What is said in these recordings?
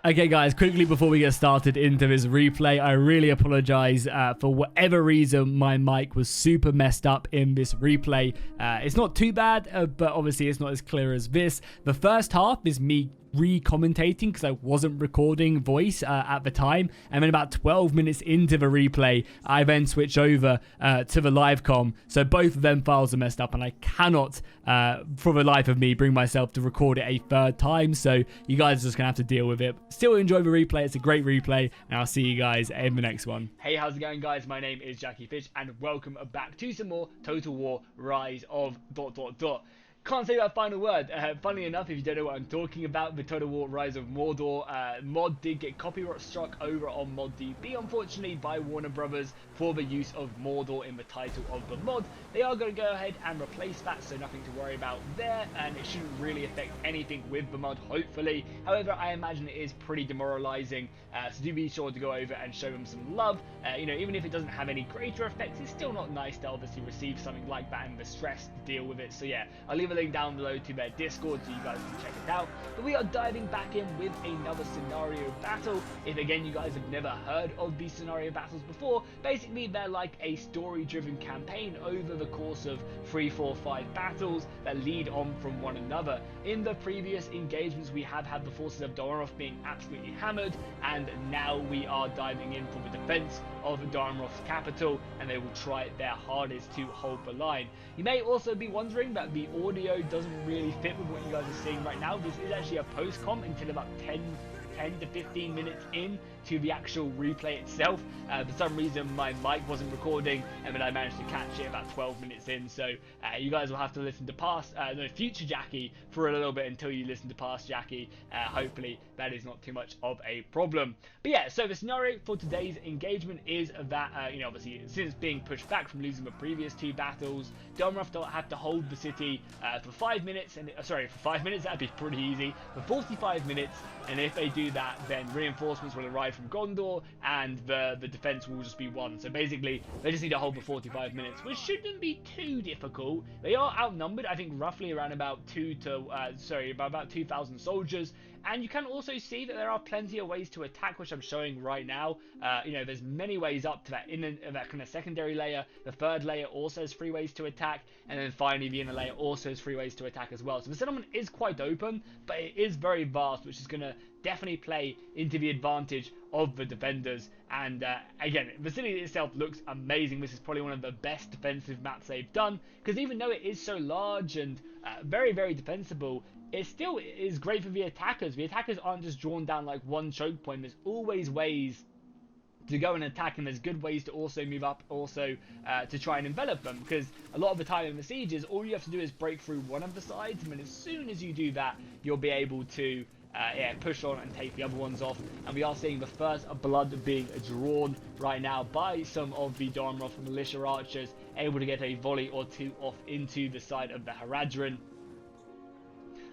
Okay guys, quickly before we get started into this replay, I really apologize for whatever reason my mic was super messed up in this replay. It's not too bad, but obviously it's not as clear as this. The first half is me re-commentating because I wasn't recording voice at the time, and then about 12 minutes into the replay I then switch over to the live com, so both of them files are messed up and I cannot for the life of me bring myself to record it a third time, so you guys are just gonna have to deal with it. Still enjoy the replay, it's a great replay, and I'll see you guys in the next one. Hey, how's it going guys? My name is Jackie Fish and welcome back to some more Total War Rise of ... Can't say that final word. Funnily enough, if you don't know what I'm talking about, the Total War Rise of Mordor mod did get copyright struck over on ModDB, unfortunately, by Warner Brothers for the use of Mordor in the title of the mod. They are going to go ahead and replace that, so nothing to worry about there, and it shouldn't really affect anything with the mod, hopefully. However, I imagine it is pretty demoralizing, so do be sure to go over and show them some love. You know, even if it doesn't have any greater effects, it's still not nice to obviously receive something like that and the stress to deal with it. So yeah, I'll leave a link down below to their Discord so you guys can check it out. But we are diving back in with another scenario battle. If again you guys have never heard of these scenario battles before, basically they're like a story driven campaign over the course of 3, 4, 5 battles that lead on from one another. In the previous engagements we have had the forces of Dol Amroth being absolutely hammered, and now we are diving in for the defense of Dol Amroth's capital, and they will try their hardest to hold the line. You may also be wondering that the audio doesn't really fit with what you guys are seeing right now. This is actually a post-com until about 10 to 15 minutes in to the actual replay itself. For some reason my mic wasn't recording, and then I managed to catch it about 12 minutes in, so you guys will have to listen to future Jackie for a little bit until you listen to past Jackie. Hopefully that is not too much of a problem. But yeah, so the scenario for today's engagement is that you know, obviously since being pushed back from losing the previous 2 battles, Dol Amroth don't have to hold the city for 5 minutes, and for 5 minutes that'd be pretty easy, for 45 minutes, and if they do that, then reinforcements will arrive from Gondor and the defense will just be won. So basically they just need to hold for 45 minutes, which shouldn't be too difficult. They are outnumbered, I think, roughly around about 2,000 soldiers, and you can also see that there are plenty of ways to attack, which I'm showing right now. You know, there's many ways up to that that kind of secondary layer. The third layer also has 3 ways to attack, and then finally the inner layer also has 3 ways to attack as well. So the settlement is quite open, but it is very vast, which is going to definitely play into the advantage of the defenders. And again, the city itself looks amazing. This is probably one of the best defensive maps they've done, because even though it is so large and very, very defensible, it still is great for the attackers. The attackers aren't just drawn down like one choke point. There's always ways to go and attack, and there's good ways to also move up, also to try and envelop them, because a lot of the time in the sieges all you have to do is break through one of the sides, and then as soon as you do that you'll be able to push on and take the other ones off. And we are seeing the first blood being drawn right now by some of the Dol Amroth militia archers, able to get a volley or 2 off into the side of the Haradrim.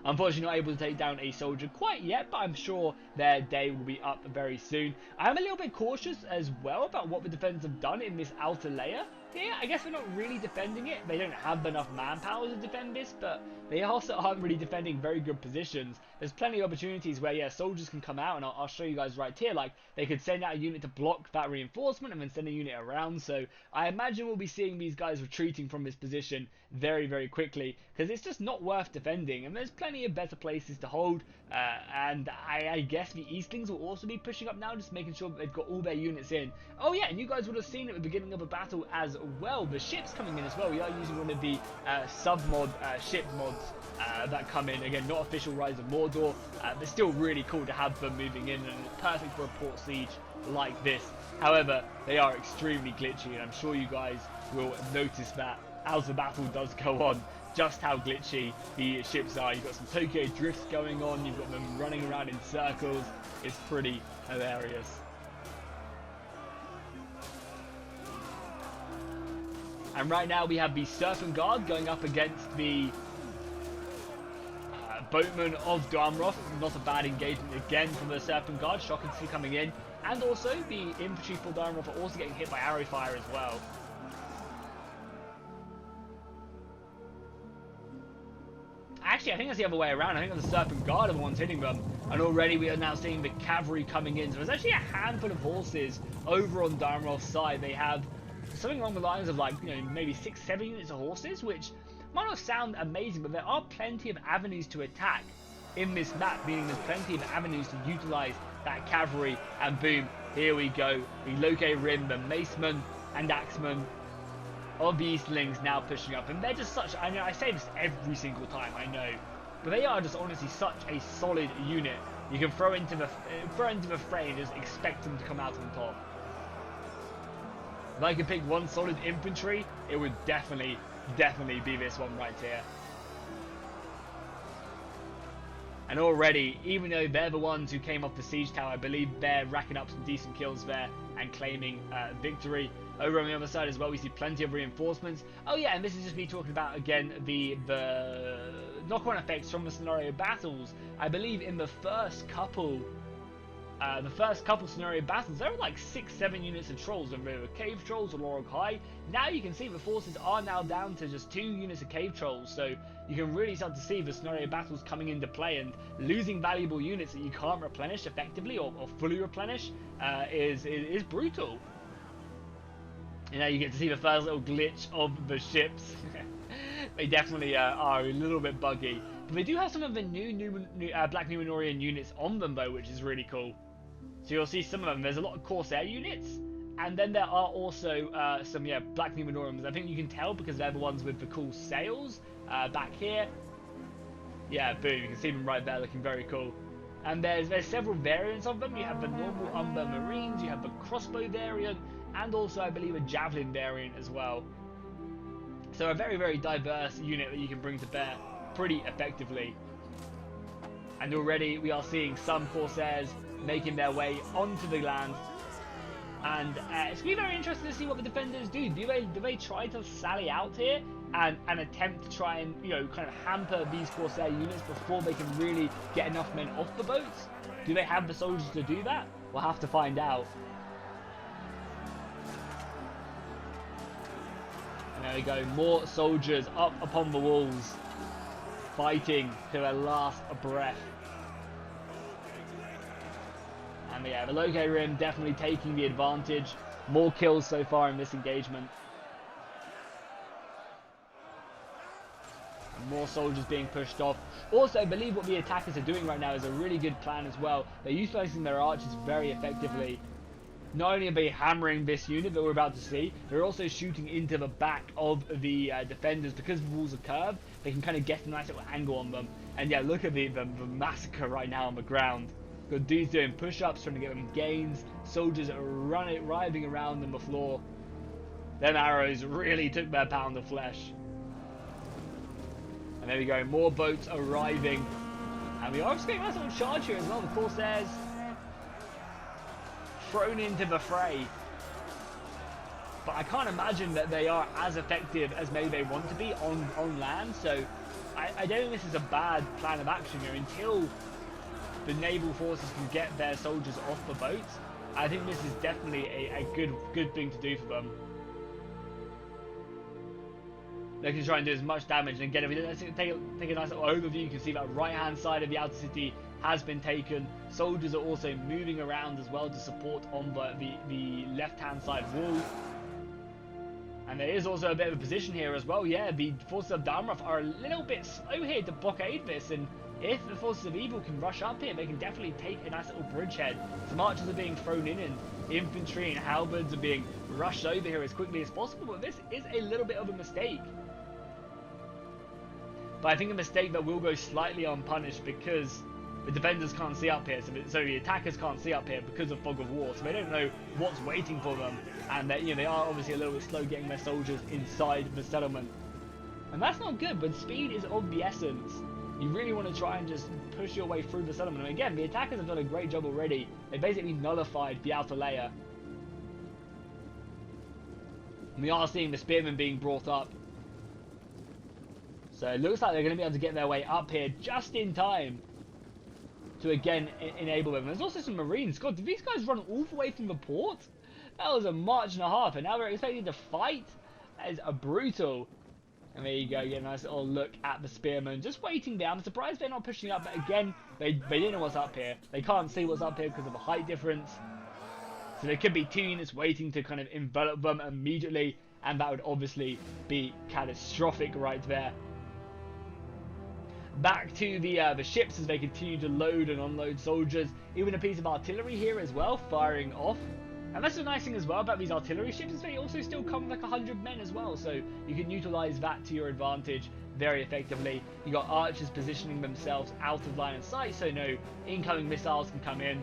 Unfortunately not able to take down a soldier quite yet, but I'm sure their day will be up very soon. I am a little bit cautious as well about what the defenders have done in this outer layer. Yeah, I guess they're not really defending it. They don't have enough manpower to defend this, but they also aren't really defending very good positions. There's plenty of opportunities where, yeah, soldiers can come out, and I'll show you guys right here. Like, they could send out a unit to block that reinforcement and then send a unit around. So I imagine we'll be seeing these guys retreating from this position very, very quickly, because it's just not worth defending, and there's plenty of better places to hold. And I guess the Eastlings will also be pushing up now, just making sure that they've got all their units in. Oh yeah, and you guys would have seen at the beginning of a battle as well, the ships coming in as well. We are using one of the sub-mod ship mods that come in. Again, not official Rise of Mordor. They're still really cool to have them moving in, and it's perfect for a port siege like this. However, they are extremely glitchy, and I'm sure you guys will notice that as the battle does go on, just how glitchy the ships are. You've got some Tokyo drifts going on, you've got them running around in circles. It's pretty hilarious. And right now we have the Serpent Guard going up against the boatmen of Dol Amroth. Not a bad engagement again from the Serpent Guard. Shock and see coming in. And also the infantry for Dol Amroth are also getting hit by arrow fire as well. Actually, I think think it's the other way around. I think it's the Serpent Guard are the ones hitting them. And already we are now seeing the cavalry coming in. So there's actually a handful of horses over on Dol Amroth's side. They have something along the lines of like, you know, maybe 6-7 units of horses, which might not sound amazing, but there are plenty of avenues to attack in this map, meaning there's plenty of avenues to utilize that cavalry. And boom, here we go. The Loke Rim, the Macemen and Axemen of the Easterlings now pushing up, and they're just such, I know I say this every single time, I know, but they are just honestly such a solid unit. You can throw into the fray and just expect them to come out on top. If I could pick one solid infantry, it would definitely be this one right here. And already, even though they're the ones who came off the siege tower, I believe they're racking up some decent kills there and claiming victory. Over on the other side as well, we see plenty of reinforcements. Oh yeah, and this is just me talking about, again, the knock-on effects from the scenario battles. I believe in the first couple scenario battles, there were like 6-7 units of trolls, whether they were cave trolls or Lorog High. Now you can see the forces are now down to just 2 units of cave trolls, so you can really start to see the scenario battles coming into play, and losing valuable units that you can't replenish effectively or fully replenish is brutal. You know, you get to see the first little glitch of the ships. They definitely are a little bit buggy. But they do have some of the new Black Numenorian units on them, though, which is really cool. So you'll see some of them. There's a lot of Corsair units. And then there are also some, Black Numenorians. I think you can tell because they're the ones with the cool sails back here. Yeah, boom. You can see them right there looking very cool. And there's several variants of them. You have the normal Umber Marines. You have the crossbow variant. And also, I believe, a javelin variant as well. So a very, very diverse unit that you can bring to bear pretty effectively. And already we are seeing some Corsairs making their way onto the land. And it's going to be very interesting to see what the defenders do. Do they try to sally out here and attempt to try and, you know, kind of hamper these Corsair units before they can really get enough men off the boats? Do they have the soldiers to do that? We'll have to find out. And there we go, more soldiers up upon the walls, fighting to their last breath. And yeah, the Loke Rim definitely taking the advantage. More kills so far in this engagement. And more soldiers being pushed off. Also, I believe what the attackers are doing right now is a really good plan as well. They're utilizing their archers very effectively. Not only are they hammering this unit that we're about to see, they're also shooting into the back of the defenders. Because the walls are curved, they can kind of get a nice little angle on them. And yeah, look at the massacre right now on the ground. Got dudes doing push-ups, trying to get them gains. Soldiers are writhing around on the floor. Them arrows really took their pound of flesh. And there we go, more boats arriving. And we are just getting a nice little charge here as well. The Corsairs thrown into the fray. But I can't imagine that they are as effective as maybe they want to be on land. So I don't think this is a bad plan of action here until the naval forces can get their soldiers off the boats. I think this is definitely a good thing to do for them. They can try and do as much damage. And again, if we take a nice little overview, you can see that right hand side of the outer city has been taken. Soldiers are also moving around as well to support on the left hand side wall. And there is also a bit of a position here as well. Yeah, the forces of Dol Amroth are a little bit slow here to blockade this, and if the forces of evil can rush up here, they can definitely take a nice little bridgehead. Some archers are being thrown in, and infantry and halberds are being rushed over here as quickly as possible, but this is a little bit of a mistake. But I think a mistake that will go slightly unpunished because the defenders can't see up here, so the attackers can't see up here because of fog of war, so they don't know what's waiting for them, and that, you know, they are obviously a little bit slow getting their soldiers inside the settlement. And that's not good, but speed is of the essence. You really want to try and just push your way through the settlement. And again, the attackers have done a great job already. They basically nullified the outer layer. And we are seeing the spearmen being brought up. So it looks like they're going to be able to get their way up here just in time to again enable them. There's also some marines. God, did these guys run all the way from the port? That was a march and a half, and now they're expected to fight? That is a brutal. And there you go, get a nice little look at the spearmen. Just waiting there. I'm surprised they're not pushing up, but again, they didn't know what's up here. They can't see what's up here because of a height difference. So there could be 2 units waiting to kind of envelop them immediately, and that would obviously be catastrophic right there. Back to the ships as they continue to load and unload soldiers. Even a piece of artillery here as well, firing off. And that's the nice thing as well about these artillery ships, is they also still come with like 100 men as well, so you can utilize that to your advantage very effectively. You got archers positioning themselves out of line of sight, so no incoming missiles can come in.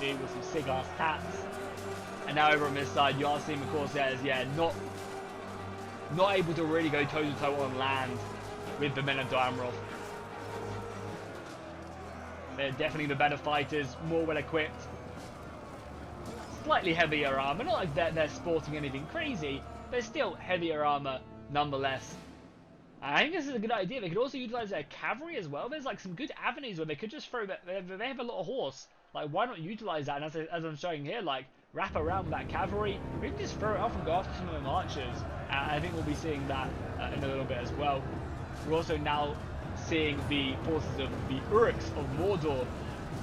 See, with some sick ass tats. And now over on this side, you are seeing the Corsairs, yeah, not able to really go toe to toe on land with the men of Dol Amroth. They're definitely the better fighters, more well equipped. Slightly heavier armor, not like they're sporting anything crazy, but still heavier armor nonetheless. I think this is a good idea. They could also utilize their cavalry as well. There's like some good avenues where they could just throw, they have a lot of horse. Like, why not utilize that? And as I'm showing here, like, wrap around that cavalry. We can just throw it off and go after some of them archers. I think we'll be seeing that in a little bit as well. We're also now seeing the forces of the Uruks of Mordor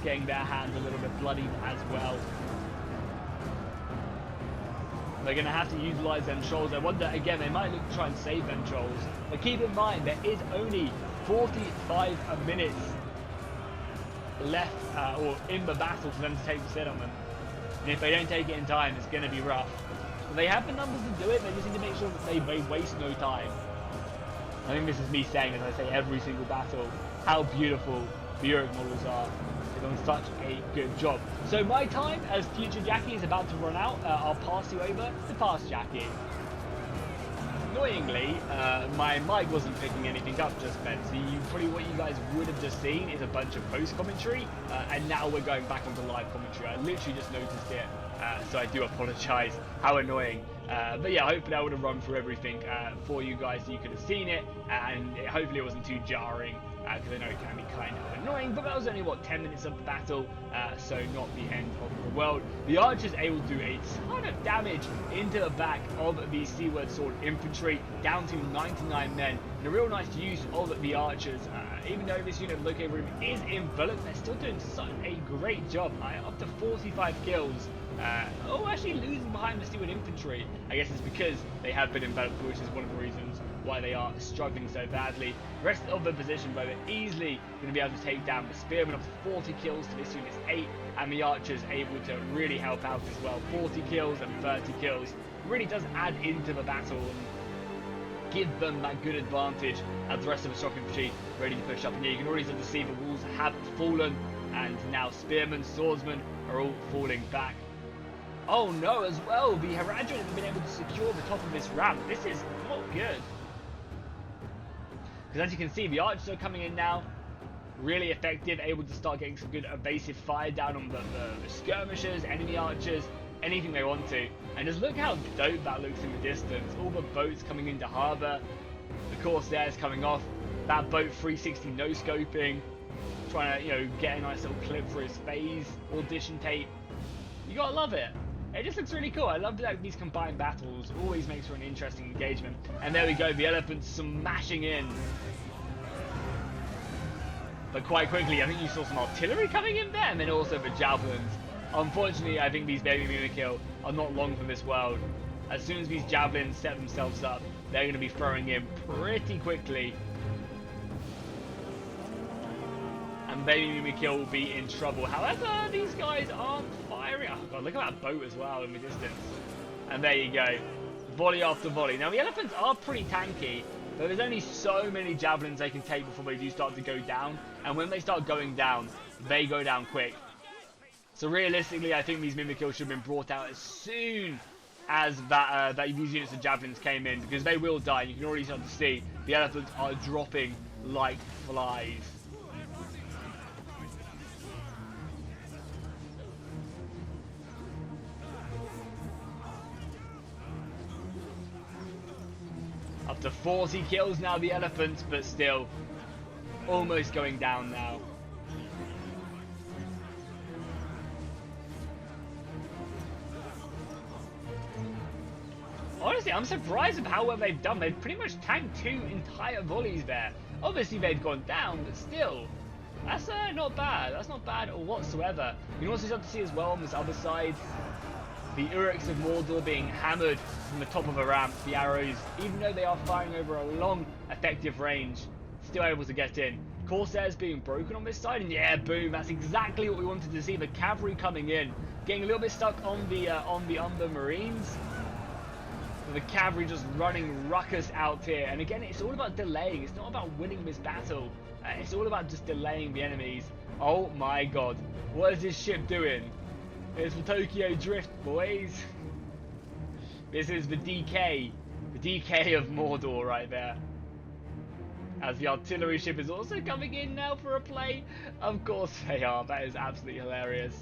getting their hands a little bit bloodied as well. They're going to have to utilize them trolls. I wonder, again, they might look to try and save them trolls. But keep in mind, there is only 45 minutes left or in the battle for them to take the settlement. And if they don't take it in time, it's going to be rough. But they have the numbers to do it. They just need to make sure that they waste no time. I think this is me saying, as I say every single battle, how beautiful the Uruk models are. They've done such a good job. So my time as future Jackie is about to run out. I'll pass you over to past Jackie. Annoyingly, my mic wasn't picking anything up just then, so probably what you guys would have just seen is a bunch of post commentary, and now we're going back onto live commentary. I literally just noticed it, so I do apologise. How annoying. But yeah, hopefully I would have run through everything for you guys so you could have seen it, and hopefully it wasn't too jarring, because I know it can be kind of annoying, but that was only, what, 10 minutes of the battle, so not the end of the world. The archers able to do a ton of damage into the back of the Seaward Sword infantry, down to 99 men, and a real nice use of the archers. Even though this unit of located room is enveloped, they're still doing such a great job. Up to 45 kills. Actually losing behind the Seaward infantry. I guess it's because they have been enveloped, which is one of the reasons why they are struggling so badly. The rest of the position, though, they're easily going to be able to take down the spearmen. Up to 40 kills to this unit's 8, and the archers able to really help out as well. 40 kills and 30 kills really does add into the battle and give them that good advantage as the rest of the shock infantry ready to push up. And yeah, you can already start to see the walls have fallen, and now spearmen, swordsmen are all falling back. Oh no, as well, the Haradrim have been able to secure the top of this ramp. This is not good. Because as you can see, the archers are coming in now. Really effective, able to start getting some good evasive fire down on the skirmishers, enemy archers, anything they want to. And just look how dope that looks in the distance. All the boats coming into harbour. The Corsairs coming off. That boat 360 no-scoping. Trying to, get a nice little clip for his phase audition tape. You gotta love it. It just looks really cool. I love that these combined battles always makes for an interesting engagement. And there we go, the elephants smashing in. But quite quickly, I think you saw some artillery coming in there, and then also the javelins. Unfortunately, I think these baby Mimikill are not long for this world. As soon as these javelins set themselves up, they're going to be throwing in pretty quickly. And baby Mimikill will be in trouble. However, these guys aren't firing. Oh god, look at that boat as well in the distance. And there you go. Volley after volley. Now, the elephants are pretty tanky, but there's only so many javelins they can take before they do start to go down. And when they start going down, they go down quick. So realistically, I think these Mimikill should have been brought out as soon as these units of javelins came in, because they will die. You can already start to see the elephants are dropping like flies. Up to 40 kills now, the elephants, but still almost going down now. honestly, I'm surprised of how well they've done. They've pretty much tanked 2 entire volleys there. Obviously, they've gone down, but still, that's not bad. That's not bad whatsoever. You can also start to see as well on this other side, the Uruks of Mordor being hammered from the top of a ramp. The arrows, even though they are firing over a long, effective range, still able to get in. Corsairs being broken on this side, and yeah, boom, that's exactly what we wanted to see. The cavalry coming in, getting a little bit stuck on the Umber Marines. The cavalry just running ruckus out here, and again, it's all about delaying. It's not about winning this battle. It's all about just delaying the enemies. Oh my god, what is this ship doing? It's the Tokyo Drift, boys. This is the DK of Mordor right there. As the artillery ship is also coming in now for a play. Of course they are. That is absolutely hilarious.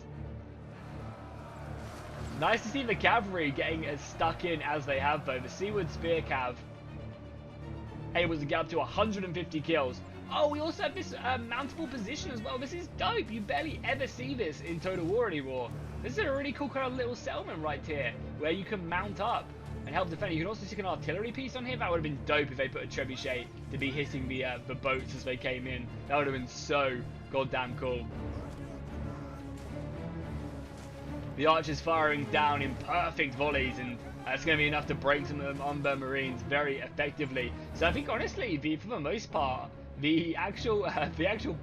Nice to see the cavalry getting as stuck in as they have, though. The Seaward Spear Cav able to get up to 150 kills. Oh, we also have this mountable position as well. This is dope. You barely ever see this in Total War anymore. This is a really cool kind of little settlement right here, where you can mount up and help defend. You can also stick an artillery piece on here. That would have been dope if they put a trebuchet to be hitting the boats as they came in. That would have been so goddamn cool. The archers firing down in perfect volleys, and that's going to be enough to break some of them Umber Marines very effectively. So I think honestly, for the most part, the actual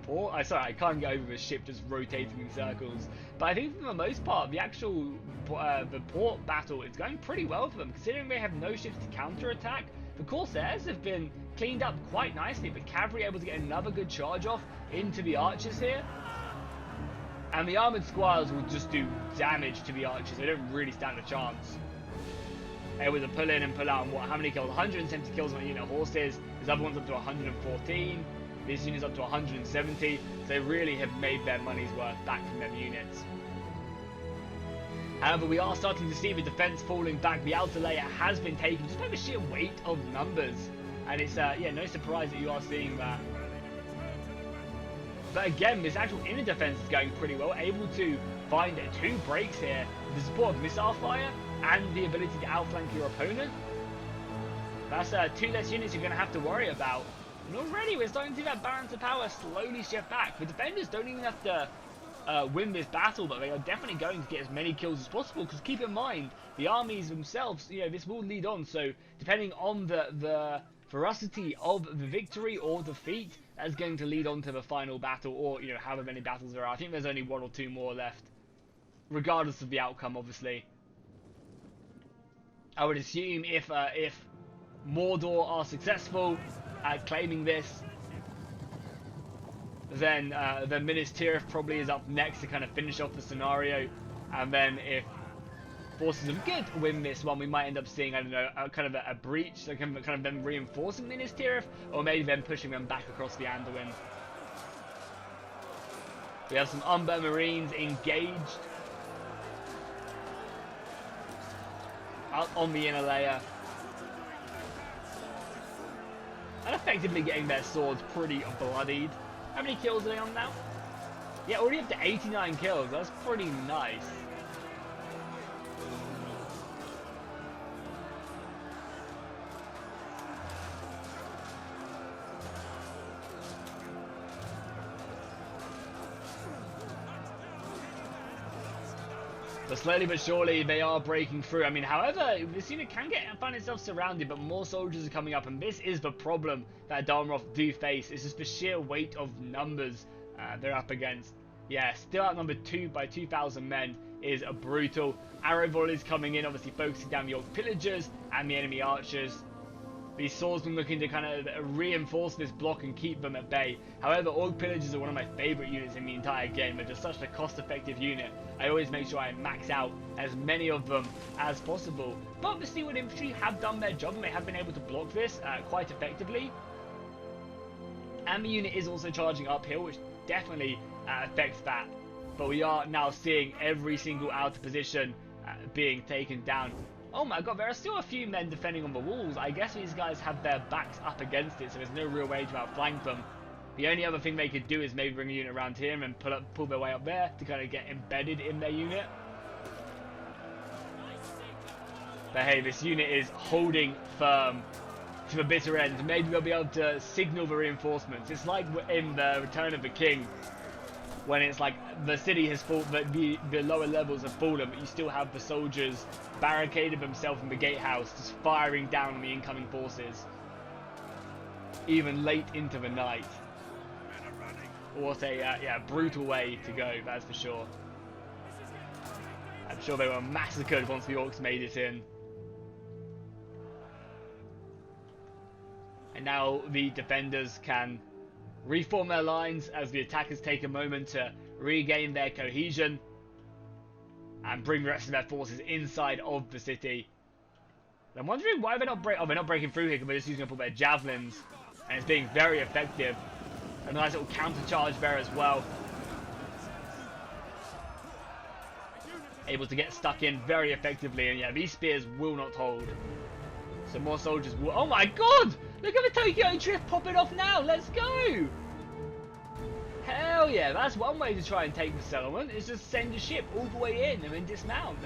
port. Sorry, I can't get over the ship just rotating in circles. But I think for the most part, the actual the port battle is going pretty well for them, considering they have no ships to counter-attack. The Corsairs have been cleaned up quite nicely. The cavalry able to get another good charge off into the archers here. And the armoured squires will just do damage to the archers. They don't really stand a chance. Able to pull in and pull out, and how many kills? 170 kills on a unit of horses. This other one's up to 114. This unit's up to 170. So they really have made their money's worth back from them units. However, we are starting to see the defence falling back. The outer layer has been taken just by the sheer weight of numbers. And it's, yeah, no surprise that you are seeing that. But again, this actual inner defense is going pretty well, able to find 2 breaks here with the support of missile fire and the ability to outflank your opponent. That's 2 less units you're going to have to worry about. And already we're starting to see that balance of power slowly shift back. The defenders don't even have to win this battle, but they are definitely going to get as many kills as possible, because keep in mind, the armies themselves, you know, this will lead on. So depending on the ferocity of the victory or defeat, that's going to lead on to the final battle, or, you know, however many battles there are. I think there's only 1 or 2 more left, regardless of the outcome, obviously. I would assume if Mordor are successful at claiming this, then Minas Tirith probably is up next to kind of finish off the scenario. And then if Forces of Good win this one, we might end up seeing, I don't know, kind of a breach, like kind of them reinforcing Minas Tirith, or maybe them pushing them back across the Anduin. We have some Umber Marines engaged out on the inner layer, and effectively getting their swords pretty bloodied. How many kills are they on now? Yeah, already up to 89 kills. That's pretty nice. But slowly but surely, they are breaking through. I mean, however, this unit can find itself surrounded, but more soldiers are coming up, and this is the problem that Dol Amroth do face. It's just the sheer weight of numbers they're up against. Yeah, still outnumbered by 2,000 men is brutal. Arrow volleys coming in, obviously focusing down the Orc pillagers and the enemy archers. These swordsmen looking to kind of reinforce this block and keep them at bay. However, Orc pillagers are one of my favourite units in the entire game. They're just such a cost-effective unit. I always make sure I max out as many of them as possible. But the Seaward infantry have done their job, and they have been able to block this quite effectively. And the unit is also charging uphill, which definitely affects that. But we are now seeing every single outer position being taken down. Oh my god, there are still a few men defending on the walls. I guess these guys have their backs up against it, so there's no real way to outflank them. The only other thing they could do is maybe bring a unit around here and pull their way up there to kind of get embedded in their unit. But hey, this unit is holding firm to the bitter end. Maybe they'll be able to signal the reinforcements. It's like in the Return of the King, when it's like the city has fallen, the lower levels have fallen, but you still have the soldiers barricaded themselves in the gatehouse, just firing down on the incoming forces, even late into the night. What a yeah, brutal way to go, that's for sure. I'm sure they were massacred once the orcs made it in. And now the defenders can reform their lines as the attackers take a moment to regain their cohesion and bring the rest of their forces inside of the city. And I'm wondering why they're not they're not breaking through here, because they're just using up all their javelins, and it's being very effective. A nice little counter charge there as well. Able to get stuck in very effectively, and yeah, these spears will not hold. So more soldiers will. Oh my god! Look at the Tokyo Drift popping off now! Let's go! Hell yeah, that's one way to try and take the settlement, is just send a ship all the way in and then dismount.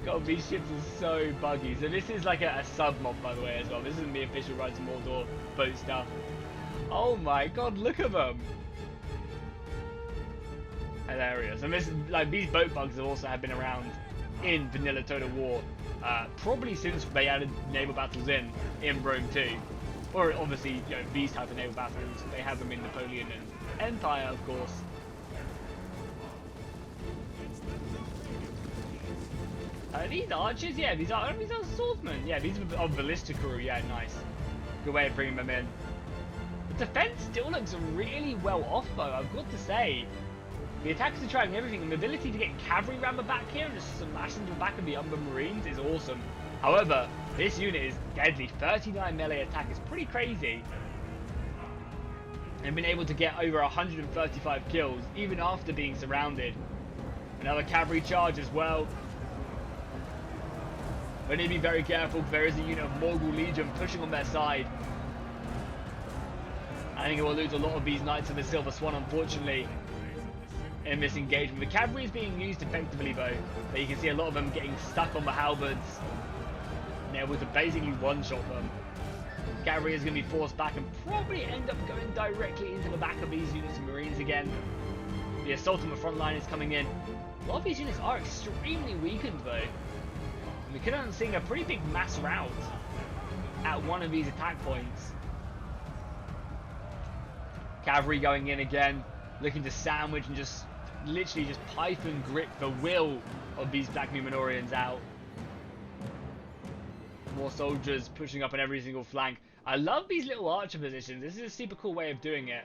God, these ships are so buggy. So this is like a sub-mob, by the way, as well. This isn't the official Rise of Mordor boat stuff. Oh my god, look at them! Hilarious. And this, like, these boat bugs have also been around in vanilla Total War, probably since they added naval battles in Rome too. Or obviously, you know, these type of naval battles, they have them in Napoleon and Empire, of course. These archers, yeah, these are swordsmen. Yeah, these are of ballista crew. Yeah, nice. Good way of bringing them in. The defense still looks really well off, though, I've got to say. The attackers are trying everything, and the ability to get cavalry around the back here and just smash into the back of the Umber Marines is awesome. However, this unit is deadly. 39 melee attack is pretty crazy. And been able to get over 135 kills, even after being surrounded. Another cavalry charge as well. They need to be very careful. There is a unit of Morgul Legion pushing on their side. I think it will lose a lot of these Knights of the Silver Swan, unfortunately, in this engagement. The cavalry is being used effectively, though. But you can see a lot of them getting stuck on the halberds and able to basically one-shot them. Cavalry is going to be forced back and probably end up going directly into the back of these units of Marines again. The assault on the front line is coming in. A lot of these units are extremely weakened, though. And we could end up seeing a pretty big mass rout at one of these attack points. Cavalry going in again, looking to sandwich and just literally just python grip the will of these Black Numenorians out. More soldiers pushing up on every single flank. I love these little archer positions. This is a super cool way of doing it.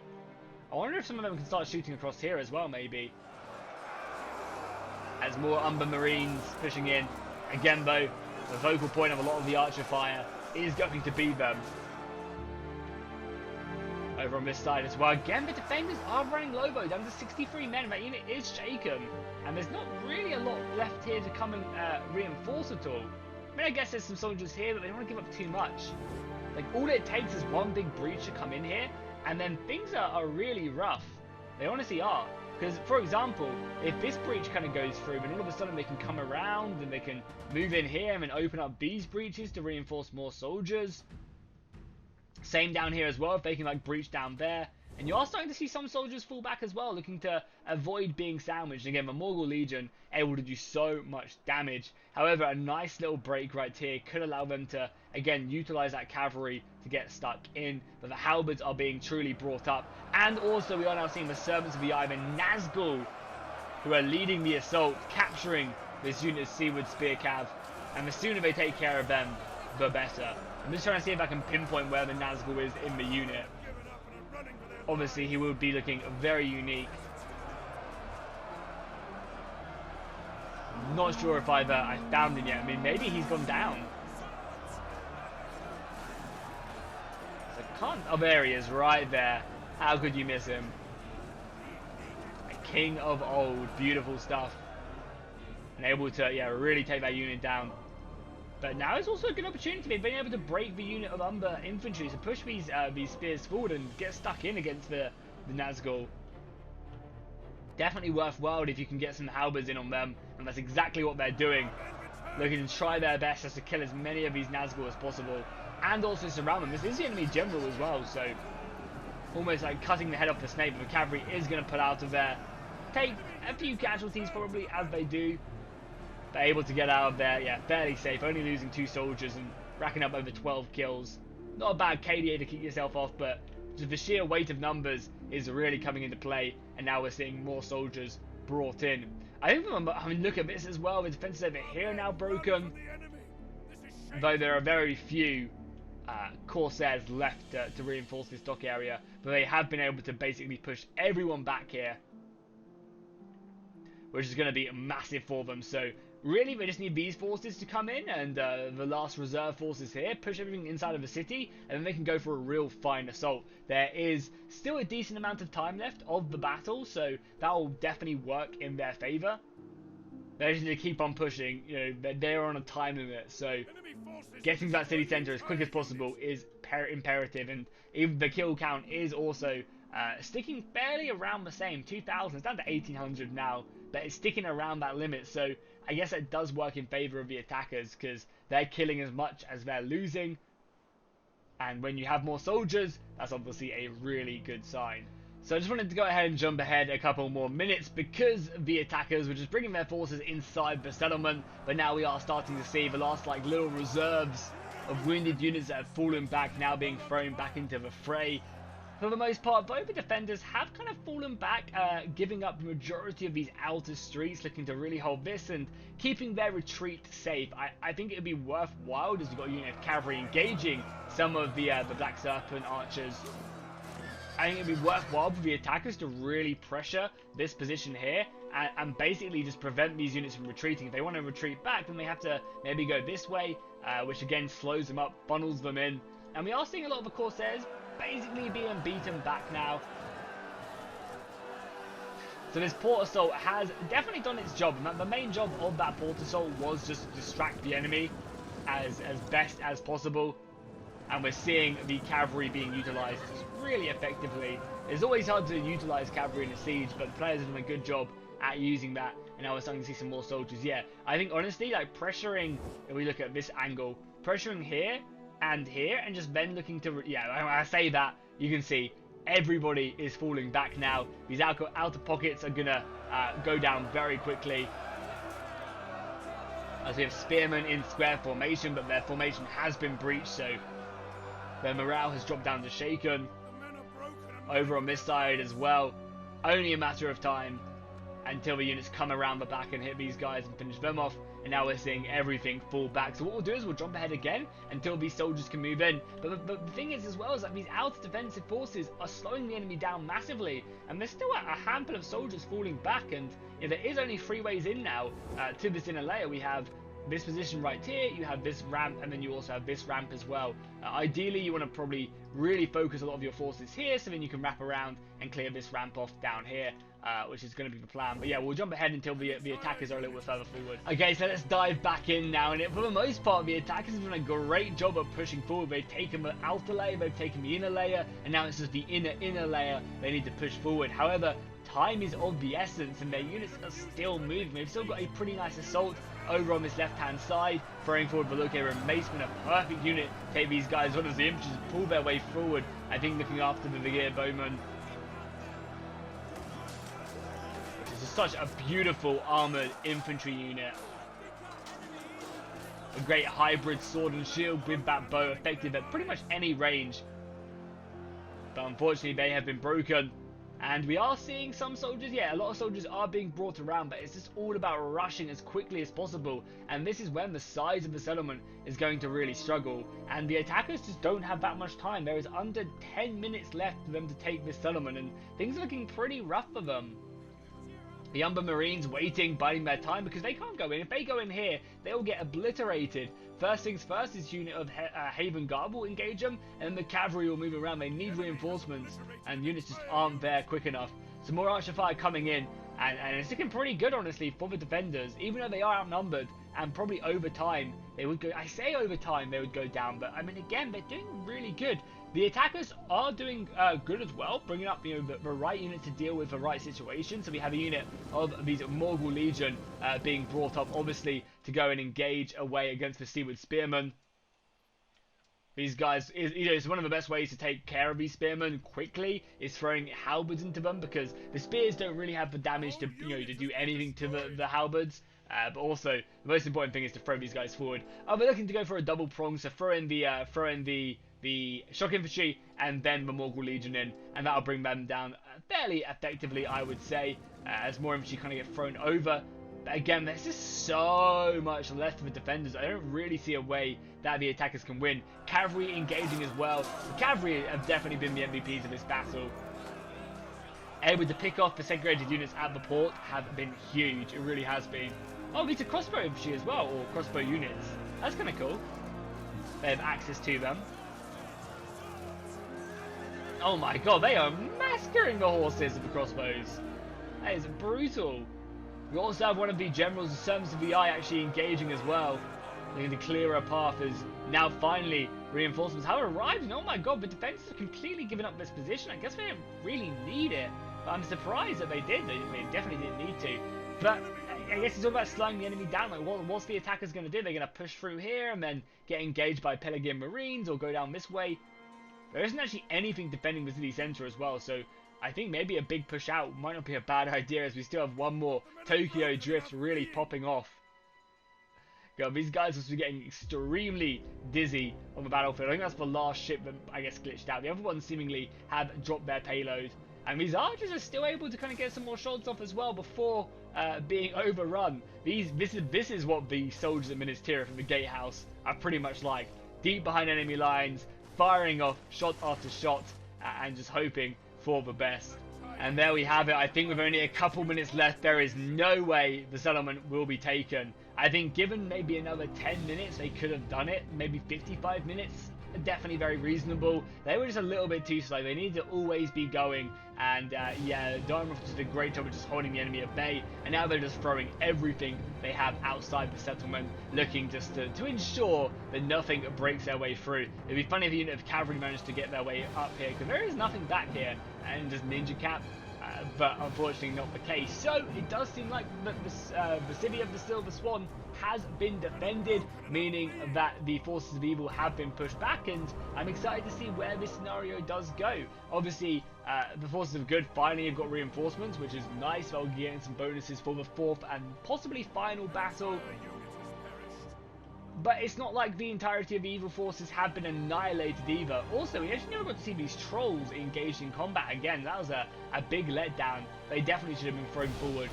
I wonder if some of them can start shooting across here as well, maybe. As more Umber Marines pushing in. Again, though, the focal point of a lot of the archer fire is going to be them. Over on this side as well. Again, the defenders are running low, though, down to 63 men. That unit is shaken. And there's not really a lot left here to come and reinforce at all. I mean, I guess there's some soldiers here, but they don't want to give up too much. Like, all it takes is one big breach to come in here, and then things are really rough. They honestly are. Because, for example, if this breach kind of goes through, then all of a sudden they can come around, and they can move in here and open up these breaches to reinforce more soldiers. Same down here as well, if they can, like, breach down there. And you are starting to see some soldiers fall back as well, looking to avoid being sandwiched. Again, the Morgul Legion able to do so much damage. However, a nice little break right here could allow them to, again, utilize that cavalry to get stuck in. But the halberds are being truly brought up. And also, we are now seeing the Servants of the Eye, the Nazgul, who are leading the assault, capturing this unit of Seaward Spear Cav. And the sooner they take care of them, the better. I'm just trying to see if I can pinpoint where the Nazgul is in the unit. Obviously, he will be looking very unique. Not sure if I found him yet. I mean, maybe he's gone down. So can't. Oh, there he is, right there. How could you miss him? A king of old, beautiful stuff, and able to really take that unit down. But now is also a good opportunity. They've been able to break the unit of Umber infantry to push these spears forward and get stuck in against the Nazgul. Definitely worthwhile if you can get some halberds in on them, and that's exactly what they're doing. looking to try their best just to kill as many of these Nazgul as possible, and also surround them. This is the enemy general as well, so almost like cutting the head off the snake. But the cavalry is going to pull out of there, take a few casualties probably as they do, but able to get out of there, yeah, fairly safe, only losing 2 soldiers and racking up over 12 kills. Not a bad KDA to keep yourself off, but just the sheer weight of numbers is really coming into play, and now we're seeing more soldiers brought in. I think look at this as well, the defenses over here are now broken, though there are very few Corsairs left to reinforce this dock area, but they have been able to basically push everyone back here, which is going to be massive for them. So really they just need these forces to come in, and the last reserve forces here, push everything inside of the city, and then they can go for a real fine assault. There is still a decent amount of time left of the battle, so that will definitely work in their favour. They just need to keep on pushing, you know, they're on a time limit, so getting to that city centre as quick as possible is imperative, and even the kill count is also sticking fairly around the same, 2,000, it's down to 1,800 now, but it's sticking around that limit, so I guess it does work in favour of the attackers, because they're killing as much as they're losing, and when you have more soldiers, that's obviously a really good sign. So I just wanted to go ahead and jump ahead a couple more minutes, because the attackers were just bringing their forces inside the settlement, but now we are starting to see the last like little reserves of wounded units that have fallen back now being thrown back into the fray. For the most part, though, the defenders have kind of fallen back, giving up the majority of these outer streets, looking to really hold this and keeping their retreat safe. I think it would be worthwhile, as you've got a unit of cavalry engaging some of the Black Serpent archers. I think it'd be worthwhile for the attackers to really pressure this position here and basically just prevent these units from retreating. If they want to retreat back, then they have to maybe go this way, which again slows them up, funnels them in. And we are seeing a lot of the Corsairs basically being beaten back now. So this port assault has definitely done its job. And the main job of that port assault was just to distract the enemy as best as possible. And we're seeing the cavalry being utilised really effectively. It's always hard to utilise cavalry in a siege, but the players have done a good job at using that. And now we're starting to see some more soldiers. Yeah, I think honestly, like pressuring, if we look at this angle, pressuring here and here, and just then looking to, yeah, when I say that, you can see everybody is falling back now. These outer pockets are going to go down very quickly. As we have spearmen in square formation, but their formation has been breached, so their morale has dropped down to shaken. Over on this side as well, only a matter of time until the units come around the back and hit these guys and finish them off. And now we're seeing everything fall back. So what we'll do is we'll jump ahead again until these soldiers can move in. But the thing is as well is that these outer defensive forces are slowing the enemy down massively. And there's still a handful of soldiers falling back. And you know, there is only 3 ways in now to this inner layer. We have this position right here, you have this ramp, and then you also have this ramp as well. Ideally, you want to probably really focus a lot of your forces here, so then you can wrap around and clear this ramp off down here, which is going to be the plan. But yeah, we'll jump ahead until the attackers are a little bit further forward. Okay, so let's dive back in now, and for the most part, the attackers have done a great job of pushing forward. They've taken the outer layer, they've taken the inner layer, and now it's just the inner layer they need to push forward. However, time is of the essence, and their units are still moving. They've still got a pretty nice assault over on this left-hand side, throwing forward the locator and Maceman, a perfect unit. Take these guys on as the infantry pull their way forward. I think looking after the Vigir Bowman, which is such a beautiful armoured infantry unit. A great hybrid sword and shield with that bow, effective at pretty much any range. But unfortunately, they have been broken. And we are seeing some soldiers, yeah, a lot of soldiers are being brought around, but it's just all about rushing as quickly as possible. And this is when the size of the settlement is going to really struggle. And the attackers just don't have that much time. There is under 10 minutes left for them to take this settlement, and things are looking pretty rough for them. The Umber Marines waiting, biding their time, because they can't go in. If they go in here, they'll get obliterated. First things first, this unit of Haven Guard will engage them, and then the cavalry will move around. They need reinforcements, and units just aren't there quick enough. Some more archer fire coming in, and it's looking pretty good, honestly, for the defenders, even though they are outnumbered, and probably over time, they would go, I say over time they would go down, but I mean, again, they're doing really good. The attackers are doing good as well, bringing up the right unit to deal with the right situation. So we have a unit of these Morgul Legion being brought up, obviously, to go and engage away against the Seaward Spearmen. These guys, it's one of the best ways to take care of these spearmen quickly is throwing halberds into them, because the spears don't really have the damage to to do anything to the halberds. But also the most important thing is to throw these guys forward. We're looking to go for a double prong, so throw in the shock infantry and then the Morgul Legion in, and that'll bring them down fairly effectively, I would say, as more infantry kind of get thrown over. But again, there's just so much left for the defenders. I don't really see a way that the attackers can win. Cavalry engaging as well. The cavalry have definitely been the MVPs of this battle. Able to pick off the segregated units at the port have been huge. It really has been. Oh, these are crossbow infantry as well, or crossbow units. That's kind of cool. They have access to them. Oh my god, they are massacring the horses of the crossbows. That is brutal. We also have one of the generals of servants of the eye actually engaging as well. Looking to clear a path as now finally reinforcements have arrived. And oh my god, the defenders have completely given up this position. I guess they didn't really need it. But I'm surprised that they did. They definitely didn't need to. But I guess it's all about slowing the enemy down. Like, what's the attackers going to do? They're going to push through here and then get engaged by Pelagian Marines, or go down this way. There isn't actually anything defending the city centre as well, so I think maybe a big push out might not be a bad idea, as we still have one more Tokyo Drift really popping off. God, these guys must be getting extremely dizzy on the battlefield. I think that's the last ship that, I guess, glitched out. The other ones seemingly have dropped their payload. And these archers are still able to kind of get some more shots off as well before being overrun. This is what the soldiers at Minas Tirith and the Gatehouse are pretty much like. Deep behind enemy lines, firing off shot after shot, and just hoping for the best. And there we have it. I think with only a couple minutes left, there is no way the settlement will be taken. I think given maybe another 10 minutes, they could have done it. Maybe 55 minutes. Definitely very reasonable. They were just a little bit too slow. They need to always be going. And yeah, Dol Amroth did a great job of just holding the enemy at bay. And now they're just throwing everything they have outside the settlement, looking just to ensure that nothing breaks their way through. It'd be funny if a unit of cavalry managed to get their way up here, because there is nothing back here. And just ninja cap. But unfortunately not the case. So it does seem like that the city of the Silver Swan has been defended, meaning that the forces of evil have been pushed back, and I'm excited to see where this scenario does go. Obviously, the forces of good finally have got reinforcements, which is nice. They'll be getting some bonuses for the fourth and possibly final battle. But it's not like the entirety of the evil forces have been annihilated either. Also, we actually never got to see these trolls engaged in combat again. That was a big letdown. They definitely should have been thrown forward.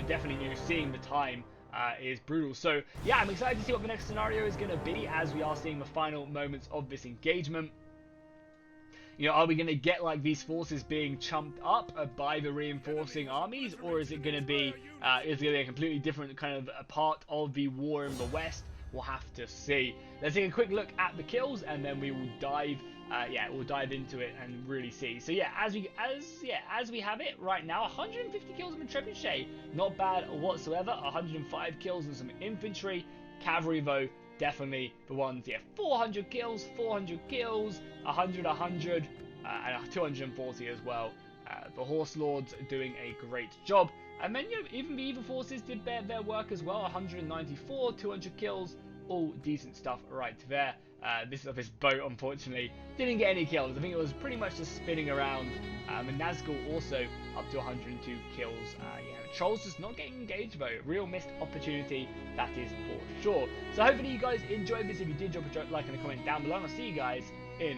Definitely seeing the time is brutal. So yeah, I'm excited to see what the next scenario is going to be, as we are seeing the final moments of this engagement. Are we going to get like these forces being chumped up by the reinforcing armies, or is it going to be a completely different kind of a part of the war in the west? We'll have to see. Let's take a quick look at the kills, and then we will dive. We'll dive into it and really see. So yeah, as we have it right now, 150 kills on the trebuchet, not bad whatsoever. 105 kills on some infantry. Cavalry though, definitely the ones. Yeah, 400 kills, 100, and 240 as well. The Horse Lords doing a great job. And then even the evil forces did their work as well. 194, 200 kills, all decent stuff right there. This boat, unfortunately, didn't get any kills. I think it was pretty much just spinning around. And Nazgul also up to 102 kills. The Trolls just not getting engaged though. Real missed opportunity, that is for sure. So hopefully you guys enjoyed this. If you did, drop a like and a comment down below. And I'll see you guys in